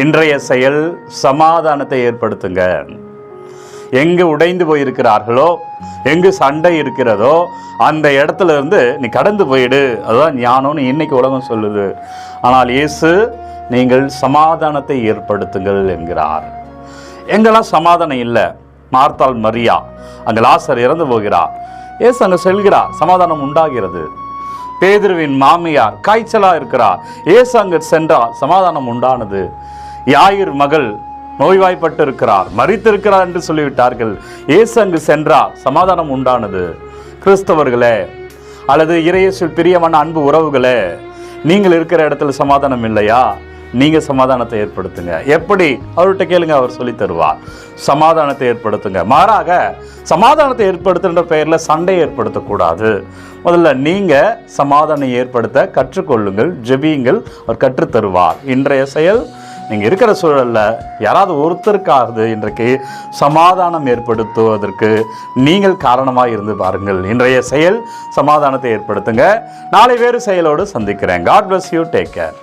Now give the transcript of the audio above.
இன்றைய செயல் சமாதானத்தை ஏற்படுத்துங்க. எங்கு உடைந்து போயிருக்கிறார்களோ, எங்கு சண்டை இருக்கிறதோ அந்த இடத்துல இருந்து நீ கடந்து போயிடு. அதுதான் ஞானம்னு இன்னைக்கு உலகம் சொல்லுது. ஆனால் இயேசு நீங்கள் சமாதானத்தை ஏற்படுத்துங்கள் என்கிறார். எங்கெல்லாம் சமாதானம் இல்லை, மார்த்தாள் மரியா, அங்கே லாசர் இறந்து போகிறார், இயேசு அங்கே செல்கிறார், சமாதானம் உண்டாகிறது. பேதுருவின் மாமியார் காய்ச்சலா இருக்கிறார், இயேசு அங்கு சென்றார், சமாதானம் உண்டானது. யாயிர் மகள் நோய்வாய்ப்பட்டு இருக்கிறார், மரித்திருக்கிறார் என்று சொல்லிவிட்டார்கள், இயேசு அங்கு சென்றார், சமாதானம் உண்டானது. கிறிஸ்தவர்களே அல்லது இறையேசுவில் பிரியமான அன்பு உறவுகளே, நீங்கள் இருக்கிற இடத்துல சமாதானம் இல்லையா? நீங்க சமாதானத்தை ஏற்படுத்துங்க. எப்படி? அவர்கிட்ட கேளுங்க, அவர் சொல்லி தருவார். சமாதானத்தை ஏற்படுத்துங்க. மாறாக சமாதானத்தை ஏற்படுத்துகின்ற பெயர்ல சண்டை ஏற்படுத்தக்கூடாது. முதல்ல நீங்க சமாதானம் ஏற்படுத்த கற்றுக்கொள்ளுங்கள், ஜெபியுங்கள், அவர் கற்றுத்தருவார். இன்றைய செயல், நீங்க இருக்கிற சூழல்ல யாராவது ஒருத்தருக்காவது இன்றைக்கு சமாதானம் ஏற்படுத்துவதற்கு நீங்கள் காரணமாக இருந்து பாருங்கள். இன்றைய செயல் சமாதானத்தை ஏற்படுத்துங்க. நாளை வேறு செயலோடு சந்திக்கிறேன். God bless you. Take care.